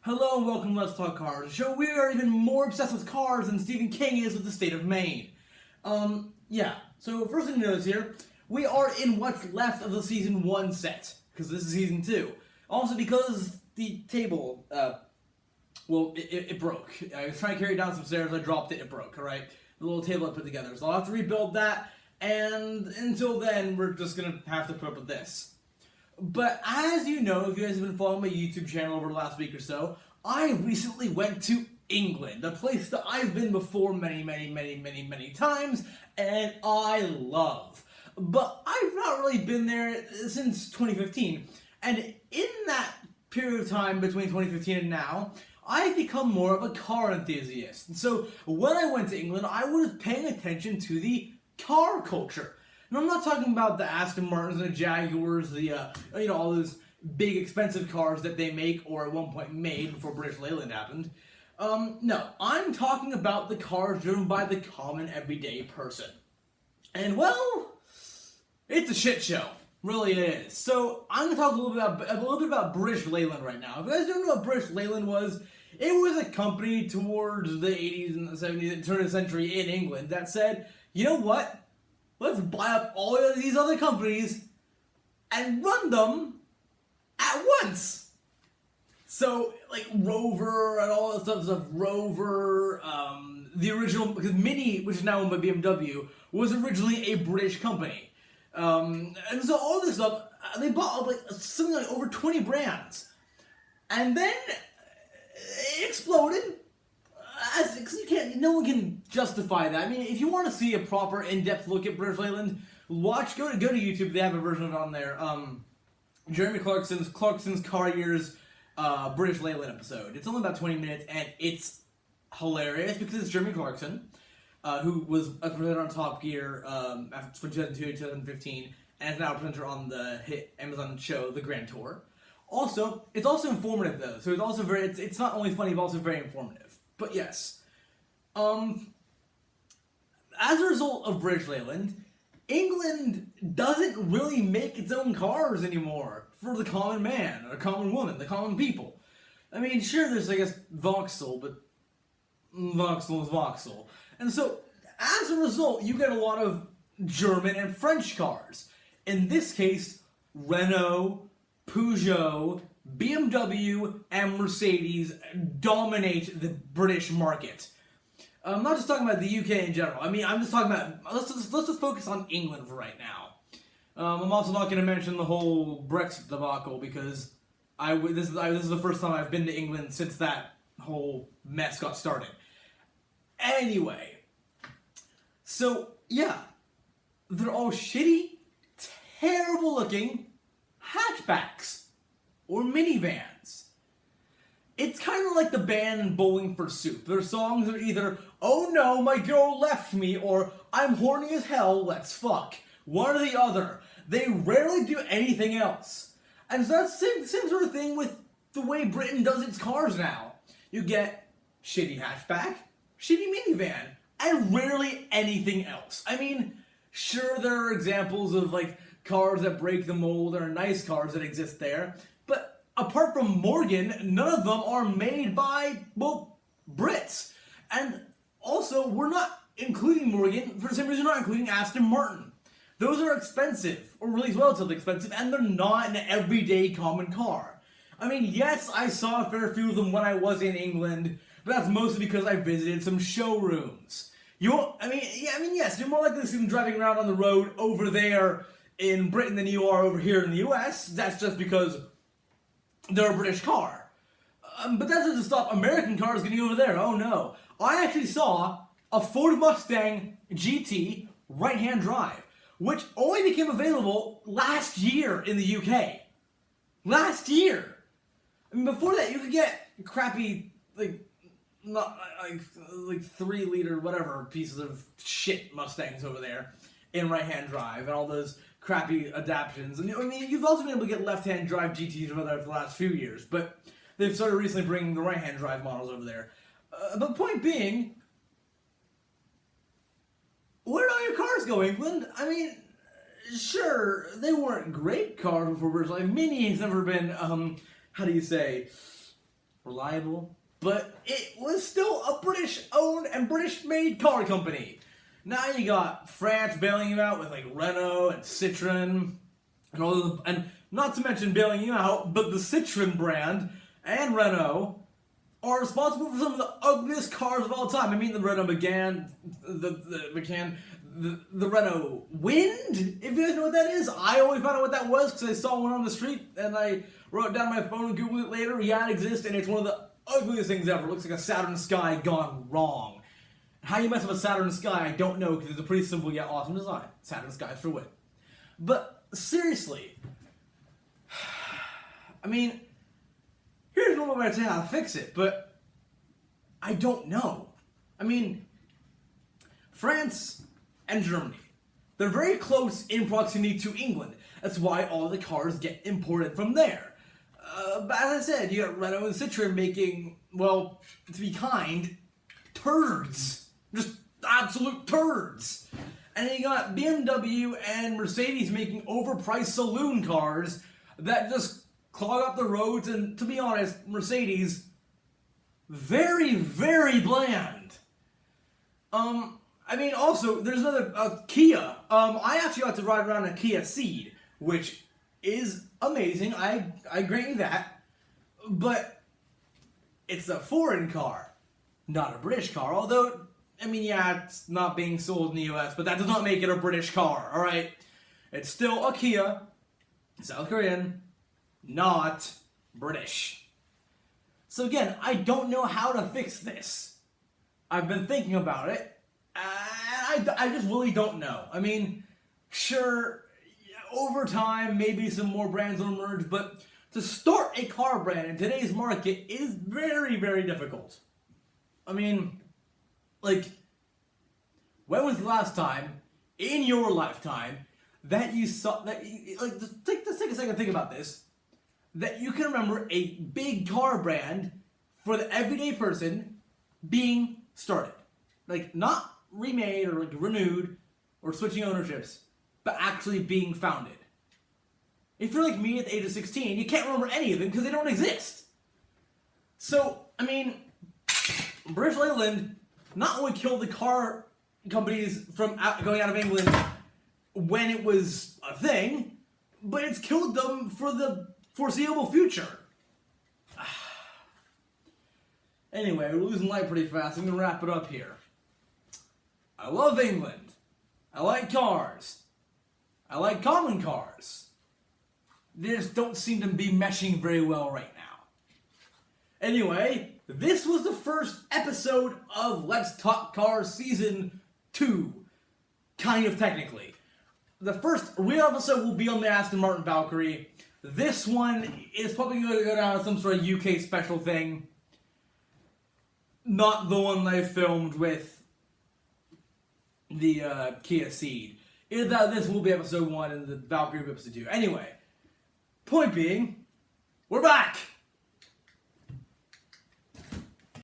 Hello and welcome to Let's Talk Cars, a show we are even more obsessed with cars than Stephen King is with the state of Maine. So first thing to notice here, we are in what's left of the Season 1 set, because this is Season 2. Also because the table, it broke. I was trying to carry it down some stairs, I dropped it, it broke, alright? The little table I put together, so I'll have to rebuild that, and until then, we're just gonna have to put up with this. But as you know, if you guys have been following my YouTube channel over the last week or so, I recently went to England, a place that I've been before many times, and I love. But I've not really been there since 2015, and in that period of time between 2015 and now, I've become more of a car enthusiast. And so when I went to England, I was paying attention to the car culture. And I'm not talking about the Aston Martins and the Jaguars, all those big expensive cars that they make or at one point made before British Leyland happened. No, I'm talking about the cars driven by the common everyday person. And well, it's a shit show. Really it is. So I'm going to talk a little bit about British Leyland right now. If you guys don't know what British Leyland was, it was a company towards the 80s and the 70s and turn of the century in England that said, you know what? Let's buy up all of these other companies and run them at once. So, like Rover and all that stuff, Rover, the original, because Mini, which is now owned by BMW, was originally a British company. And so all this stuff, they bought up something like over 20 brands. And then it exploded. No one can justify that. I mean, if you want to see a proper in-depth look at British Leyland, go to YouTube. They have a version of it on there. Jeremy Clarkson's Car Years British Leyland episode. It's only about 20 minutes, and it's hilarious because it's Jeremy Clarkson, who was a presenter on Top Gear from 2002 to 2015, and is now a presenter on the hit Amazon show The Grand Tour. Also, it's also informative though, so it's also it's not only funny but also very informative. But yes, as a result of British Leyland, England doesn't really make its own cars anymore for the common man, or common woman, the common people. I mean, sure, there's, I guess, Vauxhall, but Vauxhall is Vauxhall. And so, as a result, you get a lot of German and French cars. In this case, Renault, Peugeot, BMW and Mercedes dominate the British market. I'm not just talking about the UK in general. I mean, I'm just talking about, let's just focus on England for right now. I'm also not going to mention the whole Brexit debacle because this is the first time I've been to England since that whole mess got started. Anyway, so yeah, they're all shitty, terrible looking hatchbacks. Or minivans. It's kind of like the band Bowling for Soup. Their songs are either, oh no, my girl left me, or I'm horny as hell, let's fuck. One or the other. They rarely do anything else. And so that's the same sort of thing with the way Britain does its cars now. You get shitty hatchback, shitty minivan, and rarely anything else. I mean, sure there are examples of cars that break the mold or nice cars that exist there, but apart from Morgan, none of them are made by, Brits. And also, we're not including Morgan, for the same reason we're not including Aston Martin. Those are expensive, or at least relatively expensive, and they're not an everyday common car. I mean, yes, I saw a fair few of them when I was in England, but that's mostly because I visited some showrooms. Yes, you're more likely to see them driving around on the road over there in Britain than you are over here in the US. That's just because they're a British car. But that doesn't stop American cars getting over there. Oh no. I actually saw a Ford Mustang GT right-hand drive, which only became available last year in the UK. Last year! I mean, before that, you could get crappy, 3-liter whatever pieces of shit Mustangs over there in right-hand drive and all those crappy adaptions. And I mean, you've also been able to get left-hand drive GTs over there for the last few years, but they've started recently bringing the right-hand drive models over there. But the point being, where did all your cars go, England? I mean, sure, they weren't great cars before British Leyland. Mini has never been, how do you say, reliable, but it was still a British-owned and British-made car company. Now you got France bailing you out with like Renault and Citroën and all of the, and not to mention bailing you out, but the Citroën brand and Renault are responsible for some of the ugliest cars of all time. I mean, the Renault Megane, the Renault Wind, if you guys know what that is. I only found out what that was because I saw one on the street and I wrote it down on my phone and Googled it later. Yeah, it exists, and it's one of the ugliest things ever. It looks like a Saturn Sky gone wrong. How you mess with a Saturn Sky, I don't know, because it's a pretty simple yet awesome design. Saturn Sky for win. But seriously, I mean, here's one way to say how to fix it, but I don't know. I mean, France and Germany, they're very close in proximity to England. That's why all the cars get imported from there. But as I said, you got Renault and Citroën making, well, to be kind, turds. Just absolute turds. And then you got BMW and Mercedes making overpriced saloon cars that just clog up the roads, and to be honest, Mercedes, very, very bland. I mean, also, there's another, Kia. I actually got to ride around a Kia Ceed, which is amazing, I grant you that, but it's a foreign car, not a British car, although, I mean, yeah, it's not being sold in the US, but that does not make it a British car, alright? It's still a Kia, South Korean, not British. So again, I don't know how to fix this. I've been thinking about it, and I just really don't know. I mean, sure, over time, maybe some more brands will emerge, but to start a car brand in today's market is very, very difficult. I mean, like, when was the last time in your lifetime that you saw, that, like, just take a second to think about this, that you can remember a big car brand for the everyday person being started? Like, not remade or like renewed or switching ownerships, but actually being founded. If you're like me at the age of 16, you can't remember any of them because they don't exist. So, I mean, British Leyland not only killed the car companies from going out of England when it was a thing, but it's killed them for the foreseeable future. Anyway, we're losing light pretty fast. I'm going to wrap it up here. I love England. I like cars. I like common cars. They just don't seem to be meshing very well right now. Anyway, this was the first episode of Let's Talk Cars Season 2. Kind of technically. The first real episode will be on the Aston Martin Valkyrie. This one is probably going to go down as some sort of UK special thing. Not the one I filmed with the Kia Ceed. Either that, this will be episode 1 and the Valkyrie will be episode 2. Anyway, point being, we're back!